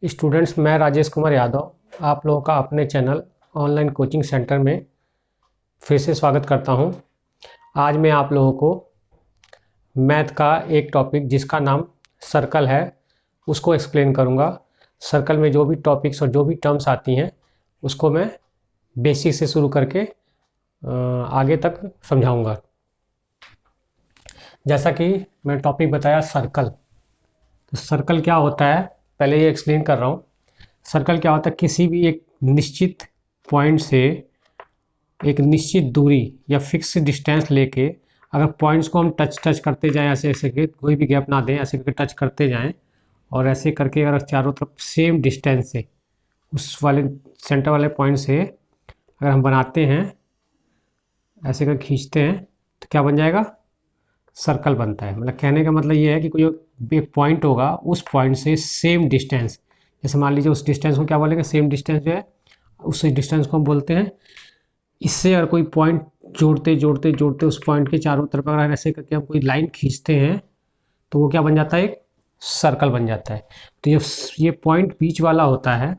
Students, मैं राजेश कुमार यादव आप लोगों का अपने चैनल ऑनलाइन कोचिंग सेंटर में फिर से स्वागत करता हूं। आज मैं आप लोगों को मैथ का एक टॉपिक जिसका नाम सर्कल है उसको एक्सप्लेन करूंगा। सर्कल में जो भी टॉपिक्स और जो भी टर्म्स आती हैं उसको मैं बेसिक से शुरू करके आगे तक समझाऊंगा। जैसा कि मैं टॉपिक बताया सर्कल, तो सर्कल क्या होता है पहले ये एक्सप्लेन कर रहा हूँ। सर्कल क्या होता है, किसी भी एक निश्चित पॉइंट से एक निश्चित दूरी या फिक्स डिस्टेंस लेके अगर पॉइंट्स को हम टच करते जाएं, ऐसे ऐसे के कोई भी गैप ना दें, ऐसे करके टच करते जाएं और ऐसे करके अगर चारों तरफ सेम डिस्टेंस से उस वाले सेंटर वाले पॉइंट से अगर हम बनाते हैं, ऐसे कर खींचते हैं तो क्या बन जाएगा, सर्कल बनता है। मतलब कहने का मतलब ये है कि कोई एक पॉइंट होगा, उस पॉइंट से सेम डिस्टेंस, जैसे मान लीजिए उस डिस्टेंस को क्या बोलेंगे, सेम डिस्टेंस जो है उस डिस्टेंस को हम बोलते हैं। इससे अगर कोई पॉइंट जोड़ते जोड़ते जोड़ते उस पॉइंट के चारों तरफ अगर ऐसे करके हम कोई लाइन खींचते हैं तो वो क्या बन जाता है, एक सर्कल बन जाता है। तो ये पॉइंट बीच वाला होता है,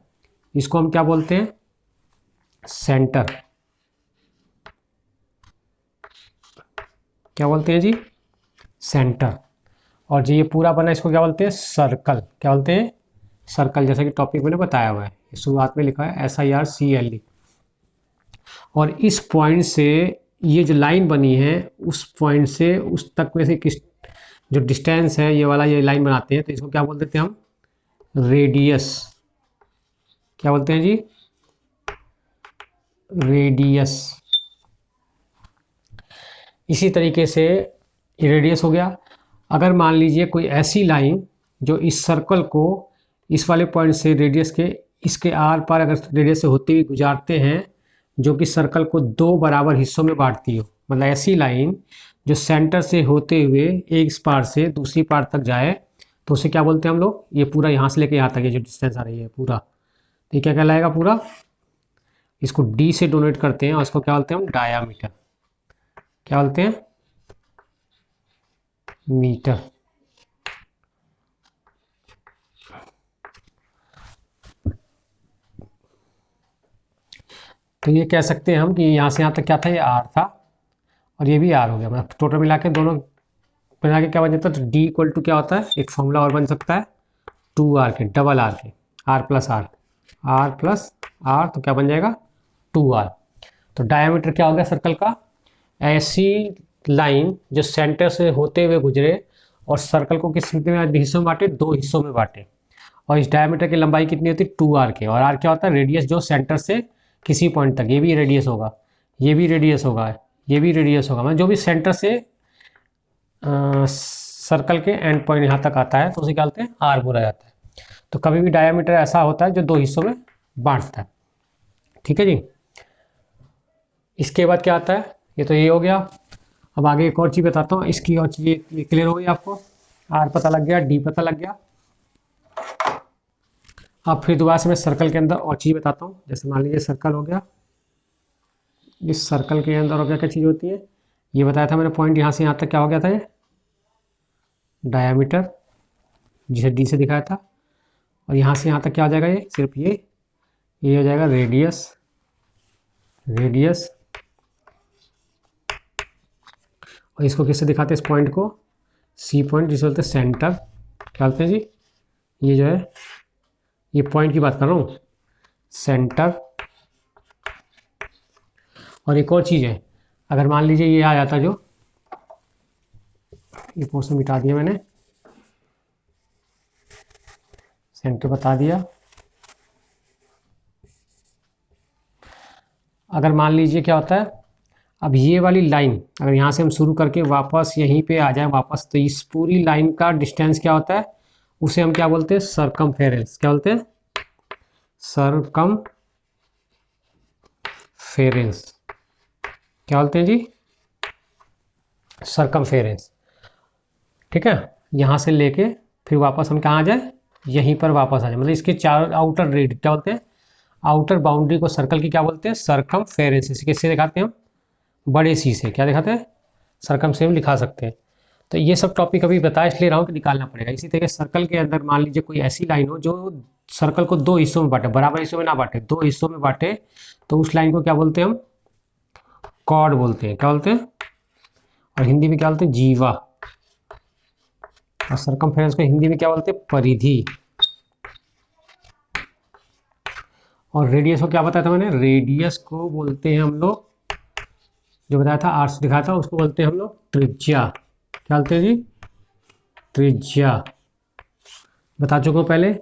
इसको हम क्या बोलते हैं, सेंटर। क्या बोलते हैं जी, सेंटर। और जो ये पूरा बना इसको क्या बोलते हैं, सर्कल। क्या बोलते हैं, सर्कल। जैसा कि टॉपिक मैंने बताया हुआ है, शुरुआत में लिखा है SIRCLE। और इस पॉइंट से ये जो लाइन बनी है उस पॉइंट से उस तक में से किस जो डिस्टेंस है, ये वाला ये लाइन बनाते हैं, तो इसको क्या बोल देते हैं हम, रेडियस। क्या बोलते हैं जी, रेडियस। इसी तरीके से रेडियस हो गया। अगर मान लीजिए कोई ऐसी लाइन जो इस सर्कल को इस वाले पॉइंट से रेडियस के इसके आर पार अगर रेडियस से होते हुए गुजारते हैं, जो कि सर्कल को दो बराबर हिस्सों में बांटती हो, मतलब ऐसी लाइन जो सेंटर से होते हुए एक पार से दूसरी पार तक जाए, तो उसे क्या बोलते हैं हम लोग, ये पूरा यहाँ से लेके यहाँ तक ये जो डिस्टेंस आ रही है पूरा, तो ये क्या कहलाएगा पूरा, इसको D से डोनेट करते हैं और इसको क्या बोलते हैं हम, डायामीटर। क्या बोलते हैं, मीटर। तो ये कह सकते हैं हम कि यहाँ से यहाँ तक क्या था, ये R था और ये भी R हो गया। मतलब टोटल मिला के दोनों मिला के क्या बन जाता है, तो D इक्वल टू क्या होता है, एक फॉर्मूला और बन सकता है 2R के, डबल R के, R plus R, R plus R, तो क्या बन जाएगा 2R। तो डायमीटर क्या हो गया सर्कल का, ऐसी लाइन जो सेंटर से होते हुए गुजरे और सर्कल को किस हिस्सों में बांटे, दो हिस्सों में बांटे। और इस डायमीटर की लंबाई कितनी होती है, 2R के। और R क्या होता है, रेडियस जो सेंटर से किसी पॉइंट तक, ये भी रेडियस होगा, ये भी रेडियस होगा, ये भी रेडियस होगा, मतलब जो भी सेंटर से सर्कल के एंड पॉइंट यहाँ तक आता है तो उसे क्या बोलते हैं, R बोला जाता है। तो कभी भी डायमीटर ऐसा होता है जो दो हिस्सों में बांटता है। ठीक है जी। इसके बाद क्या आता है, ये तो ये हो गया। अब आगे एक और चीज़ बताता हूँ, इसकी और चीज़ ये क्लियर हो गई आपको, R पता लग गया, D पता लग गया। अब फिर दोबारा से मैं सर्कल के अंदर और चीज़ बताता हूँ। जैसे मान लीजिए सर्कल हो गया, इस सर्कल के अंदर और क्या क्या चीज़ होती है, ये बताया था मैंने, पॉइंट यहाँ से यहाँ तक क्या हो गया था, ये डायामीटर जिसे D से दिखाया था। और यहाँ से यहाँ तक क्या हो जाएगा, ये सिर्फ ये हो जाएगा रेडियस, रेडियस। और इसको किससे दिखाते हैं, इस पॉइंट को C पॉइंट, जिसे बोलते हैं सेंटर। क्या बोलते हैं जी, ये जो है ये पॉइंट की बात कर रहा हूँ, सेंटर। और एक और चीज़ है, अगर मान लीजिए ये आ जाता, जो ये पोर्शन मिटा दिया मैंने, सेंटर बता दिया। अगर मान लीजिए क्या होता है, अब ये वाली लाइन अगर यहाँ से हम शुरू करके वापस यहीं पे आ जाए वापस, तो इस पूरी लाइन का डिस्टेंस क्या होता है, उसे हम क्या बोलते हैं, सरकमफेरेंस। क्या बोलते हैं, सरकमफेरेंस। क्या बोलते हैं जी, सरकमफेरेंस। ठीक है, यहाँ से लेके फिर वापस हम कहाँ आ जाए, यहीं पर वापस आ जाए, मतलब इसके चार आउटर रेड क्या बोलते हैं, आउटर बाउंड्री को सर्कल की क्या बोलते हैं, सरकमफेरेंस। इसे किससे दिखाते हैं हम, बड़े सी से क्या दिखाते हैं, सरकम से लिखा सकते हैं। तो ये सब टॉपिक अभी बता इसलिए रहा हूँ कि निकालना पड़ेगा। इसी तरीके सर्कल के अंदर मान लीजिए कोई ऐसी लाइन हो जो सर्कल को दो हिस्सों में बांटे, बराबर हिस्सों में ना बांटे, दो हिस्सों में बांटे, तो उस लाइन को क्या बोलते हैं हम? कॉर्ड बोलते हैं। क्या बोलते हैं? और हिंदी में क्या बोलते हैं? जीवा। और सरकमफेरेंस को हिंदी में क्या बोलते हैं? परिधि। और रेडियस को क्या बताया था मैंने? रेडियस को बोलते हैं हम लोग, जो बताया था आर्ट्स दिखाया था, उसको बोलते हैं हम लोग त्रिज्या। क्या बोलते हैं जी? त्रिज्या बता चुका हूँ पहले।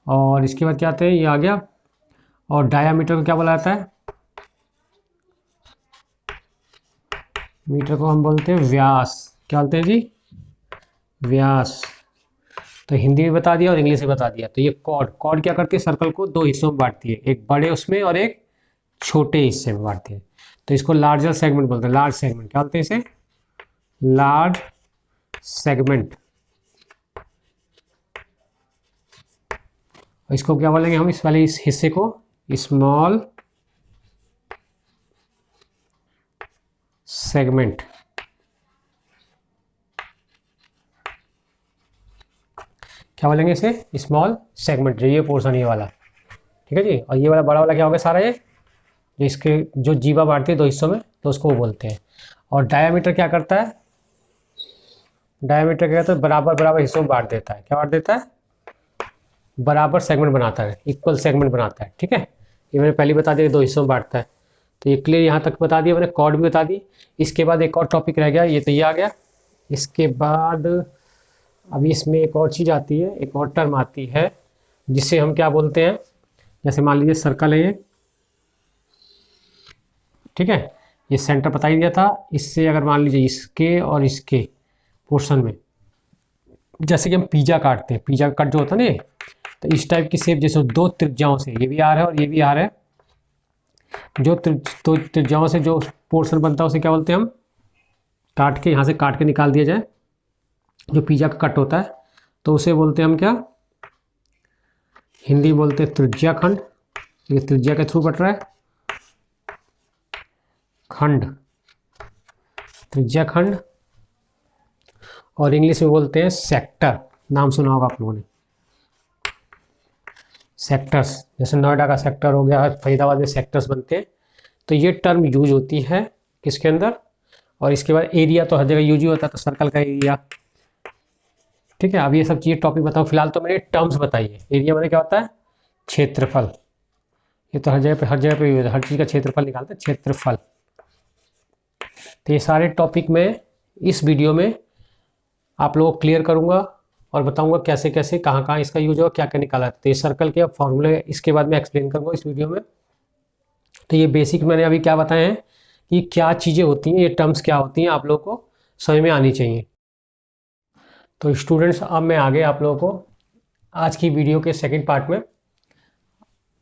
और इसके बाद क्या आते हैं? ये आ गया। और डायामीटर को क्या बोला जाता है? मीटर को हम बोलते हैं व्यास। क्या बोलते हैं जी? व्यास। तो हिंदी में बता दिया और इंग्लिश में बता दिया। तो ये कॉर्ड, कॉर्ड क्या करती है? सर्कल को दो हिस्सों में बांटती है, एक बड़े उसमें और एक छोटे हिस्से में बांटती है। तो इसको लार्जर सेगमेंट बोलते हैं। लार्ज सेगमेंट क्या बोलते हैं इसे? Large segment. इसको क्या बोलेंगे हम? इस वाले इस हिस्से को स्मॉल सेगमेंट। क्या बोलेंगे इसे? Small segment. जो ये पोर्शन ये वाला, ठीक है जी। और ये वाला बड़ा वाला क्या होगा? सारा ये जो इसके जो जीवा बांटती है दो हिस्सों में, तो उसको वो बोलते हैं। और डायामीटर क्या करता है? डायामीटर क्या करता है? बराबर बराबर हिस्सों में बांट देता है। क्या बांट देता है? बराबर सेगमेंट बनाता है, इक्वल सेगमेंट बनाता है। ठीक है, ये मैंने पहले बता दिया, दो हिस्सों में बांटता है। तो ये क्लियर यहाँ तक बता दिया मैंने, कॉर्ड भी बता दी। इसके बाद एक और टॉपिक रह गया, ये तो ये आ गया। इसके बाद अभी इसमें एक और चीज़ आती है, एक और टर्म आती है जिसे हम क्या बोलते हैं? जैसे मान लीजिए सर्कल है ये, ठीक है, ये सेंटर बता ही दिया था। इससे अगर मान लीजिए इसके और इसके पोर्शन में, जैसे कि हम पिज्जा काटते हैं, पिज्जा का कट जो होता है ना, तो इस टाइप की शेप, जैसे दो त्रिज्याओं से, ये भी आ रहा है और ये भी आ रहा है, जो दो त्रिज्याओं से जो पोर्शन बनता है उसे क्या बोलते हैं हम? काट के, यहाँ से काट के निकाल दिया जाए, जो पिज्जा का कट होता है, तो उसे बोलते हैं हम क्या? हिंदी बोलते हैं त्रिज्या खंड। ये त्रिज्या के थ्रू कट रहा है, खंड, त्रिज्या खंड। और इंग्लिश में बोलते हैं सेक्टर। नाम सुना होगा आप लोगों ने, सेक्टर्स। जैसे नोएडा का सेक्टर हो गया, फरीदाबाद में सेक्टर्स बनते हैं। तो ये टर्म यूज होती है किसके अंदर? और इसके बाद एरिया तो हर जगह यूज ही होता है, तो सर्कल का एरिया। ठीक है, अब ये सब चीज़ें टॉपिक बताओ। फिलहाल तो मैंने टर्म्स बताई है। एरिया मैंने क्या होता है? क्षेत्रफल। ये तो हर जगह पे यूज है, हर चीज़ का क्षेत्रफल निकालते हैं, क्षेत्रफल। तो ये सारे टॉपिक मैं इस वीडियो में आप लोगों को क्लियर करूँगा और बताऊँगा कैसे कैसे, कहाँ कहाँ इसका यूज होगा, क्या क्या निकाला। तो ये सर्कल के अब फॉर्मूले इसके बाद मैं एक्सप्लेन करूँगा इस वीडियो में। तो ये बेसिक मैंने अभी क्या बताए हैं कि क्या चीज़ें होती हैं, ये टर्म्स क्या होती हैं, आप लोगों को समझ में आनी चाहिए। तो स्टूडेंट्स, अब मैं आगे आप लोगों को आज की वीडियो के सेकंड पार्ट में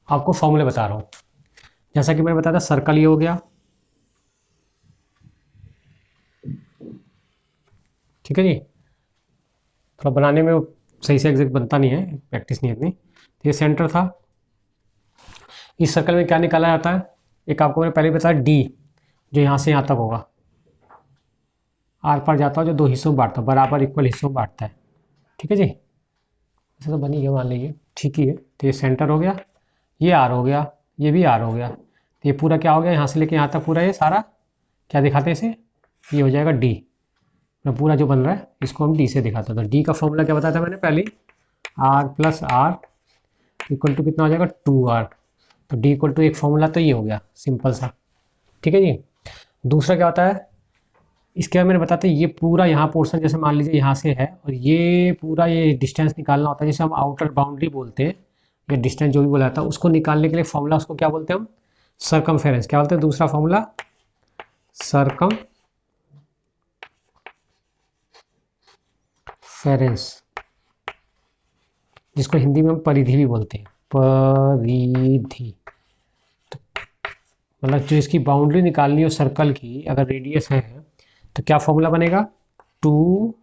आपको फॉर्मूले बता रहा हूँ। जैसा कि मैंने बताया था, सर्कल ये हो गया, ठीक है जी। थोड़ा बनाने में सही से एग्जैक्ट बनता नहीं है, प्रैक्टिस नहीं है इतनी। तो ये सेंटर था। इस सर्कल में क्या निकाला जाता है? एक आपको मैंने पहले बताया डी, जो यहाँ से यहाँ तक होगा, आर पार जाता है, जो दो हिस्सों में बांटता है, बराबर इक्वल हिस्सों में बांटता है। ठीक है जी, ऐसे तो बनी गया मान लीजिए, ठीक ही है। तो ये सेंटर हो गया, ये आर हो गया, ये भी आर हो गया। तो ये पूरा क्या हो गया? यहाँ से लेके यहाँ तक पूरा ये सारा क्या दिखाते हैं इसे? ये हो जाएगा डी। पूरा जो बन रहा है इसको हम डी से दिखाते हैं। तो डी का फॉर्मूला क्या बताया था मैंने पहले? R plus R equal to कितना हो जाएगा? 2r। तो डी इक्वल टू एक फॉर्मूला तो ये हो गया सिंपल सा। ठीक है जी। दूसरा क्या होता है इसके बारे में बताते हैं, ये पूरा यहाँ पोर्शन, जैसे मान लीजिए यहाँ से है और ये पूरा ये डिस्टेंस निकालना होता है, जैसे हम आउटर बाउंड्री बोलते हैं, या डिस्टेंस जो भी बोला जाता है, उसको निकालने के लिए फॉर्मूला उसको क्या बोलते हैं हम? सर्कमफेरेंस। क्या बोलते हैं दूसरा फॉर्मूला? सर्कमफेरेंस, जिसको हिंदी में हम परिधि भी बोलते हैं, परिधि। मतलब जो इसकी बाउंड्री निकालनी हो सर्कल की, अगर रेडियस है तो क्या फॉर्मूला बनेगा? 2πr।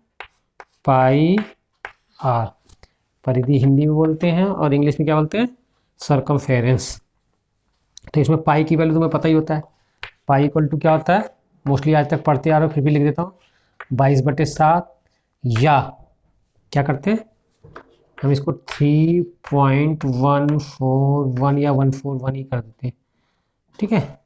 परिधि हिंदी में बोलते हैं और इंग्लिश में क्या बोलते हैं? सर्कमफेरेंस। तो इसमें पाई की वैल्यू तुम्हें पता ही होता है। पाई इक्वल टू क्या होता है? मोस्टली आज तक पढ़ते आ रहे हो, फिर भी लिख देता हूँ, 22/7, या क्या करते हैं हम इसको 3.141 या 141 ही कर देते हैं, ठीक है।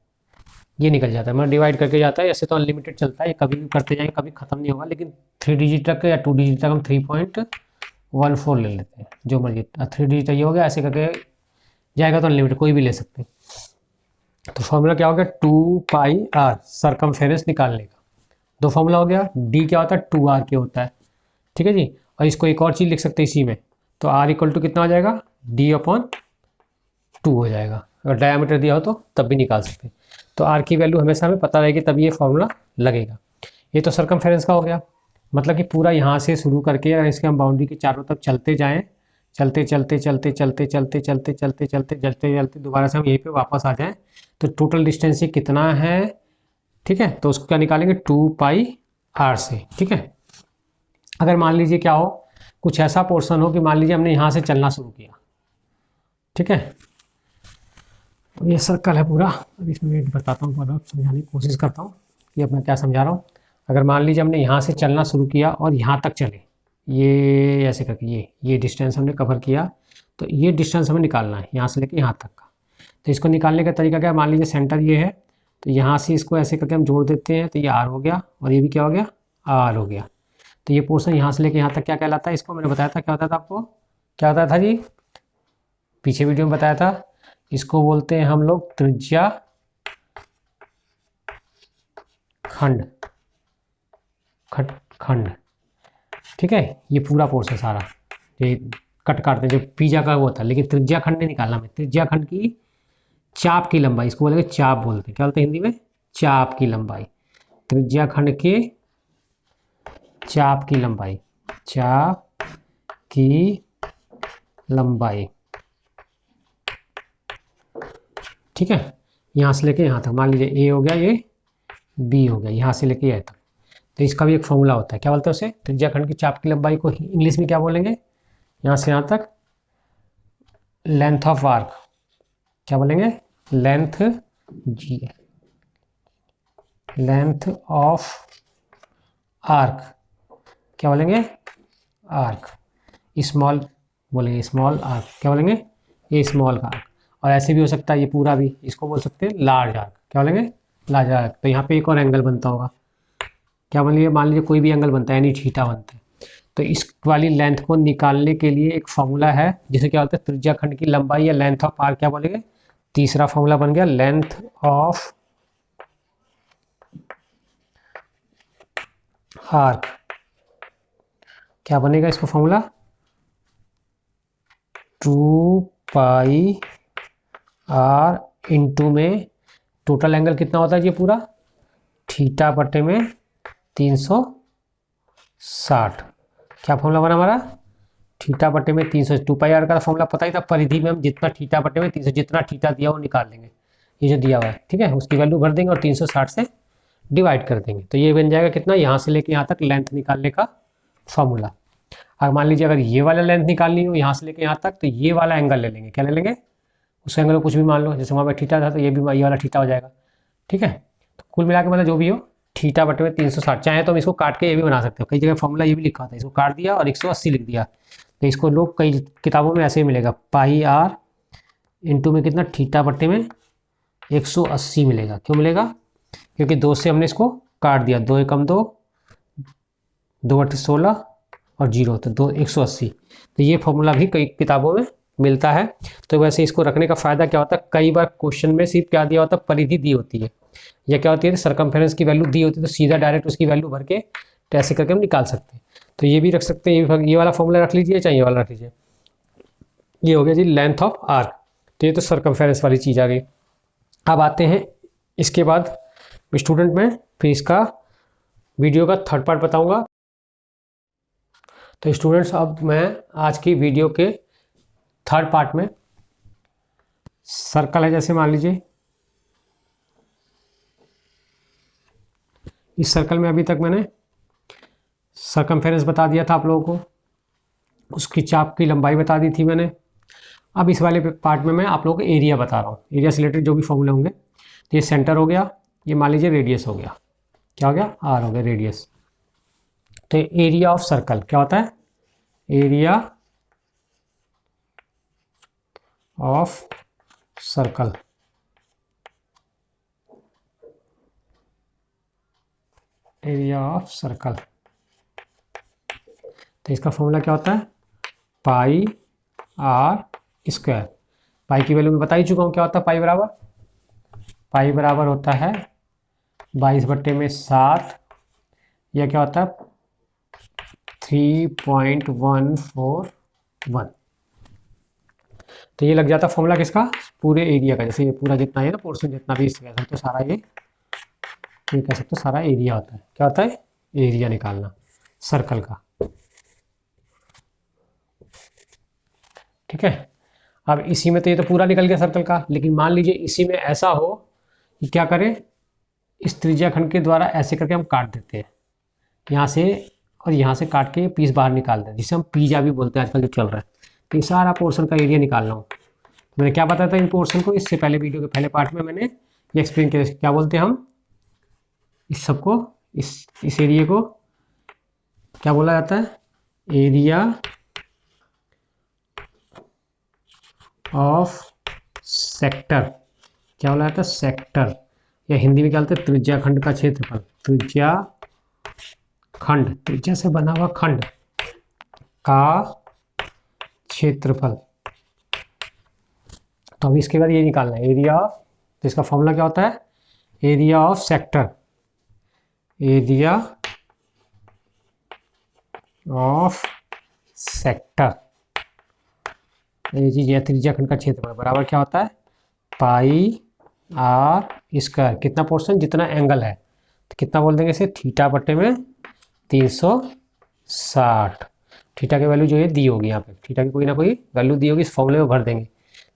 ये निकल जाता है, मतलब डिवाइड करके जाता है। ऐसे तो अनलिमिटेड चलता है, ये कभी भी करते जाएंगे, कभी ख़त्म नहीं होगा, लेकिन 3 डिजिट तक या 2 डिजिट तक हम 3.14 ले लेते हैं, जो मर्जी। 3 डिजिट ये हो गया, ऐसे करके जाएगा तो अनलिमिटेड कोई भी ले सकते हैं। तो फॉर्मूला क्या हो गया, 2πr सरकमफेरेंस निकालने का। दो फॉर्मूला हो गया। डी क्या होता है, 2r के होता है, ठीक है जी। और इसको एक और चीज़ लिख सकते हैं इसी में, तो r इक्वल टू कितना हो जाएगा, d/2 हो जाएगा। अगर डायमीटर दिया हो तो तब भी निकाल सकते हैं। तो r की वैल्यू हमेशा हमें पता रहेगी, तभी ये फॉर्मूला लगेगा। ये तो सरकमफेरेंस का हो गया, मतलब कि पूरा यहाँ से शुरू करके अगर इसके हम बाउंड्री के चारों तरफ चलते जाएँ, चलते चलते चलते चलते चलते चलते चलते चलते चलते चलते दोबारा से हम यहीं पे वापस आ जाएं, तो टोटल डिस्टेंस ये कितना है, ठीक है। तो उसको क्या निकालेंगे, 2πr से, ठीक है। अगर मान लीजिए क्या हो, कुछ ऐसा पोर्शन हो कि मान लीजिए हमने यहाँ से चलना शुरू किया, ठीक है। तो ये सर्कल है पूरा। अब इसमें बताता हूँ, पूरा समझाने की कोशिश करता हूँ कि अब मैं क्या समझा रहा हूँ। अगर मान लीजिए हमने यहाँ से चलना शुरू किया और यहाँ तक चले, ये ऐसे करके ये डिस्टेंस हमने कवर किया, तो ये डिस्टेंस हमें निकालना है यहाँ से लेके यहाँ तक का। तो इसको निकालने का तरीका क्या है, मान लीजिए सेंटर ये है, तो यहाँ से इसको ऐसे करके हम जोड़ देते हैं, तो ये r हो गया और ये भी क्या हो गया, r हो गया। तो ये पोर्शन यहाँ से लेके यहाँ तक क्या कहलाता है, इसको मैंने बताया था क्या होता था आपको, क्या होता था जी, पीछे वीडियो में बताया था। इसको बोलते हैं हम लोग त्रिज्या खंड, खंड, ठीक है। ये पूरा पोर्शन सारा ये कट काटते हैं, जो पिज्जा का वो था, लेकिन त्रिज्या खंड नहीं निकालना हमें। त्रिज्या खंड की चाप की लंबाई, इसको बोलेंगे चाप बोलते हैं, क्या बोलते हैं हिंदी में, चाप की लंबाई। त्रिज्या खंड के चाप की लंबाई, चाप की लंबाई, ठीक है। यहाँ से लेके यहाँ तक, मान लीजिए ए हो गया, ये बी हो गया, यहाँ से लेके यहाँ तक। तो इसका भी एक फॉर्मूला होता है, क्या बोलते हैं उसे, त्रिज्या खंड की चाप की लंबाई को इंग्लिश में क्या बोलेंगे, यहाँ से यहाँ तक लेंथ ऑफ आर्क, क्या बोलेंगे, लेंथ जी, लेंथ ऑफ आर्क, क्या बोलेंगे, आर्क। स्मॉल बोलेंगे, स्मॉल आर्क, क्या बोलेंगे, ये स्मॉल का आर्क। और ऐसे भी हो सकता है ये पूरा भी, इसको बोल सकते हैं लार्ज आर्क, क्या बोलेंगे, लार्ज आर्क। तो यहाँ पे एक और एंगल बनता होगा, क्या बोलिए, मान लीजिए कोई भी एंगल बनता है, यानी थीटा बनता है। तो इस वाली लेंथ को निकालने के लिए एक फॉर्मूला है, जिसे क्या बोलते हैं, त्रिज्या खंड की लंबाई या लेंथ ऑफ आर्क, क्या बोलेंगे। तीसरा फॉर्मूला बन गया लेंथ ऑफ आर्क, क्या बनेगा इसका फॉर्मूला, 2πr इंटू में टोटल एंगल कितना होता है ये पूरा, थीटा बटे में 360। क्या फॉर्मूला बना हमारा, थीटा बटे में 300। 2πr का फॉर्मूला पता ही था, परिधि में हम जितना थीटा बटे में 300, जितना थीटा दिया वो निकाल लेंगे, ये जो दिया हुआ है, ठीक है, उसकी वैल्यू भर देंगे और 360 से डिवाइड कर देंगे। तो ये बन जाएगा कितना, यहाँ से लेके यहाँ तक लेंथ निकालने का फॉर्मूला। अगर मान लीजिए अगर ये वाला लेंथ निकालनी हो यहाँ से लेके यहाँ तक, तो ये वाला एंगल ले लेंगे, क्या ले लेंगे, उस एंगल को कुछ भी मान लो, जैसे वहाँ पे थीटा था तो ये भी ये वाला थीटा हो जाएगा, ठीक है। तो कुल मिला के मतलब जो भी हो, थीटा बटे में 360। चाहे तो हम इसको काट के ये भी बना सकते हो, कई जगह फॉर्मूला ये भी लिखा होता है, इसको काट दिया और 180 लिख दिया। तो इसको लोग कई किताबों में ऐसे ही मिलेगा, πr इंटू में कितना, थीटा बटे में 180 मिलेगा। क्यों मिलेगा, क्योंकि 2 से हमने इसको काट दिया, 2 एकम 2, 2 बटे 16 और 0, तो 2 180। तो ये फॉर्मूला भी कई किताबों में मिलता है। तो वैसे इसको रखने का फ़ायदा क्या होता है, कई बार क्वेश्चन में सिर्फ क्या दिया होता है, परिधि दी होती है, या क्या होती है, सरकमफेरेंस की वैल्यू दी होती है, तो सीधा डायरेक्ट उसकी वैल्यू भर के ऐसे करके हम निकाल सकते हैं। तो ये भी रख सकते हैं, ये वाला फॉर्मूला रख लीजिए, चाहे ये वाला रख लीजिए। ये हो गया जी लेंथ ऑफ आर्क। तो ये तो सरकमफेरेंस वाली चीज़ आ गई। अब आते हैं इसके बाद स्टूडेंट में, फिर इसका वीडियो का थर्ड पार्ट बताऊँगा। तो स्टूडेंट्स अब मैं आज की वीडियो के थर्ड पार्ट में, सर्कल है, जैसे मान लीजिए इस सर्कल में अभी तक मैंने सरकमफेरेंस बता दिया था आप लोगों को, उसकी चाप की लंबाई बता दी थी मैंने। अब इस वाले पार्ट में मैं आप लोगों को एरिया बता रहा हूँ, एरिया से रिलेटेड जो भी फॉर्मूले होंगे। तो ये सेंटर हो गया, ये मान लीजिए रेडियस हो गया, क्या हो गया, आर हो गया रेडियस, तो एरिया ऑफ सर्कल क्या होता है, area of circle, area of circle. तो इसका फॉर्मूला क्या होता है, पाई आर स्क्वायर। पाई की वैल्यू मैं बता ही चुका हूँ क्या होता है, पाई बराबर होता है 22/7, यह क्या होता है 3.141। तो ये लग जाता है फॉर्मूला किसका, पूरे एरिया का। जैसे ये पूरा जितना है ना पोर्शन जितना भी इसका तो सारा ये कह सकते हो सारा एरिया होता है। क्या होता है, एरिया निकालना सर्कल का। ठीक है, अब इसी में तो ये तो पूरा निकल गया सर्कल का, लेकिन मान लीजिए इसी में ऐसा हो कि क्या करें, इस त्रिज्या खंड के द्वारा ऐसे करके हम काट देते हैं यहाँ से, और यहाँ से काट के पीस बाहर निकाल दें, जिसे हम पीजा भी बोलते हैं आजकल जो चल रहा है। तो ये सारा पोर्शन का एरिया निकालना हो, तो मैंने क्या बताया था इन पोर्शन को, इससे पहले वीडियो के पहले पार्ट में मैंने ये एक्सप्लेन किया। क्या बोलते हैं हम इस सबको, इस एरिया को क्या बोला जाता है, एरिया ऑफ सेक्टर। क्या बोला जाता है, सेक्टर, या हिंदी में क्या बोलते हैं, त्रिज्या खंड का क्षेत्रफल। त्रिज्या खंड, त्रिज्या से बना हुआ खंड का क्षेत्रफल। तो अब इसके बाद ये निकालना है एरिया ऑफ, तो इसका फॉर्मूला क्या होता है, area of sector, area of sector. ये चीज है त्रिज्या खंड का क्षेत्रफल बराबर क्या होता है, पाई आर स्क्वायर। कितना पोर्शन, जितना एंगल है, तो कितना बोल देंगे इसे, थीटा बटे में 360। थीटा की वैल्यू जो है दी होगी यहाँ पे, थीटा की कोई ना कोई वैल्यू दी होगी, इस फॉर्मूले में भर देंगे।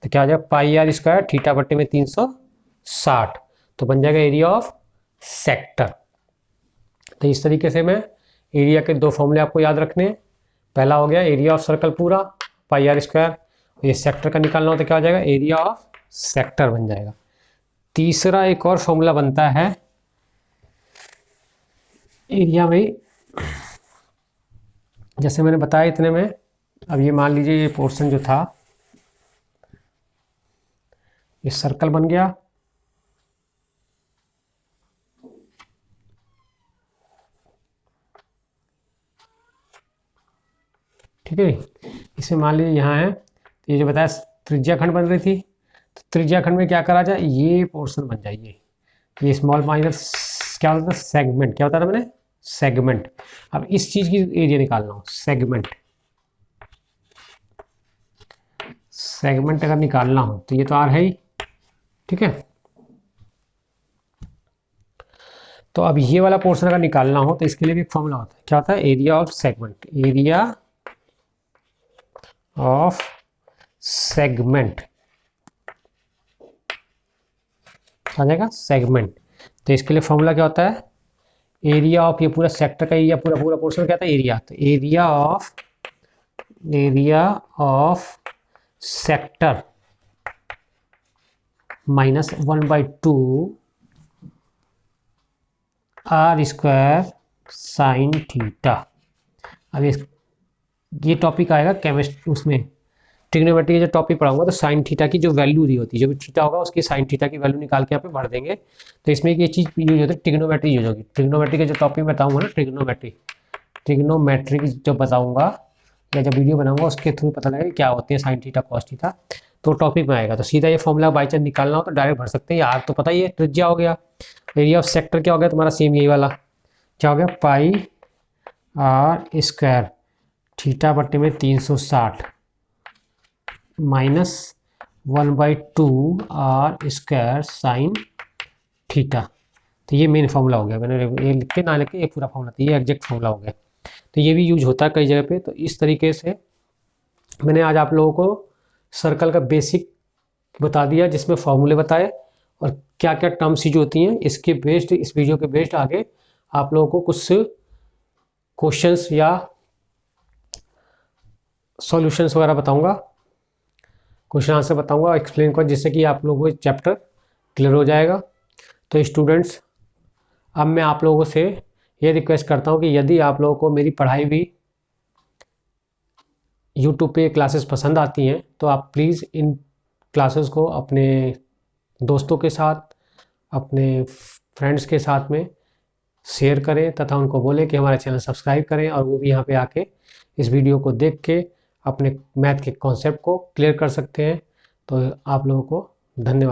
तो क्या हो जाएगा, पाई आर स्क्वायर थीटा बटे में 360, तो बन जाएगा एरिया ऑफ सेक्टर। तो इस तरीके से मैं एरिया के दो फॉर्मूले आपको याद रखने हैं। पहला हो गया एरिया ऑफ सर्कल पूरा पाई आर स्क्वायर, ये सेक्टर का निकालना हो तो क्या हो जाएगा, एरिया ऑफ सेक्टर बन जाएगा। तीसरा एक और फॉर्मूला बनता है एरिया में, जैसे मैंने बताया इतने में। अब ये मान लीजिए ये पोर्शन जो था ये सर्कल बन गया, ठीक है। इसे मान लीजिए यहाँ है, तो ये जो बताया त्रिज्या खंड बन रही थी, तो त्रिज्या खंड में क्या करा जाए, ये पोर्शन बन जाए, ये स्मॉल माइनस क्या होता है, सेगमेंट। क्या होता था मैंने, सेगमेंट। अब इस चीज की एरिया निकालना हो, सेगमेंट, सेगमेंट अगर निकालना हो तो ये तो आर है ही, ठीक है। तो अब ये वाला पोर्शन अगर निकालना हो तो इसके लिए भी एक फॉर्मूला होता है, क्या होता है, area of segment, area of segment आ जाएगा, सेगमेंट। तो इसके लिए फॉर्मूला क्या होता है, एरिया ऑफ, ये पूरा सेक्टर का एरिया, पूरा पूरा पोर्शन क्या था, एरिया। तो area of sector minus 1/2 R square sine theta. अब ये टॉपिक आएगा केमिस्ट्री, उसमें ट्रिग्नोमेट्री का जो टॉपिक पढ़ाऊंगा, तो साइन थीटा की जो वैल्यू दी होती है, जो भी थीटा होगा उसकी साइन थीटा की वैल्यू निकाल के यहाँ पे भर देंगे। तो इसमें ये चीज़ यूज होती है, ट्रिग्नोमेट्री यूज होगी। ट्रिग्नोमेट्री का जो टॉपिक बताऊंगा ना, ट्रिग्नोमेट्री जो बताऊंगा या जब वीडियो बनाऊंगा उसके थ्रू पता लगेगा क्या होती है साइन थीटा कॉस थीटा, तो टॉपिक में आएगा। तो सीधा ये फॉर्मूला बाई चांस निकालना हो तो डायरेक्ट भर सकते हैं। यार तो पता ही है, त्रिज्या हो गया, एरिया ऑफ सेक्टर क्या हो गया तुम्हारा, सेम यही वाला, क्या हो गया, पाई आर स्क्वायर थीटा बट्टे में 360 minus 1/2 R square sine theta. तो ये मेन फॉर्मूला हो गया, मैंने ये लिख के ना लिख के ये पूरा फॉर्मूला, तो ये एग्जैक्ट फॉर्मूला हो गया। तो ये भी यूज होता है कई जगह पे। तो इस तरीके से मैंने आज आप लोगों को सर्कल का बेसिक बता दिया, जिसमें फॉर्मूले बताए और क्या क्या टर्म्स यूज होती हैं। इसके बेस्ड, इस वीडियो के बेस्ड आगे आप लोगों को कुछ क्वेश्चंस या सॉल्यूशंस वगैरह बताऊंगा, क्वेश्चन आंसर बताऊंगा, एक्सप्लेन कर, जिससे कि आप लोगों को चैप्टर क्लियर हो जाएगा। तो स्टूडेंट्स, अब मैं आप लोगों से ये रिक्वेस्ट करता हूँ कि यदि आप लोगों को मेरी पढ़ाई भी यूट्यूब पे क्लासेस पसंद आती हैं तो आप प्लीज़ इन क्लासेस को अपने दोस्तों के साथ, अपने फ्रेंड्स के साथ में शेयर करें तथा उनको बोलें कि हमारा चैनल सब्सक्राइब करें और वो भी यहाँ पे आके इस वीडियो को देख के अपने मैथ के कॉन्सेप्ट को क्लियर कर सकते हैं। तो आप लोगों को धन्यवाद।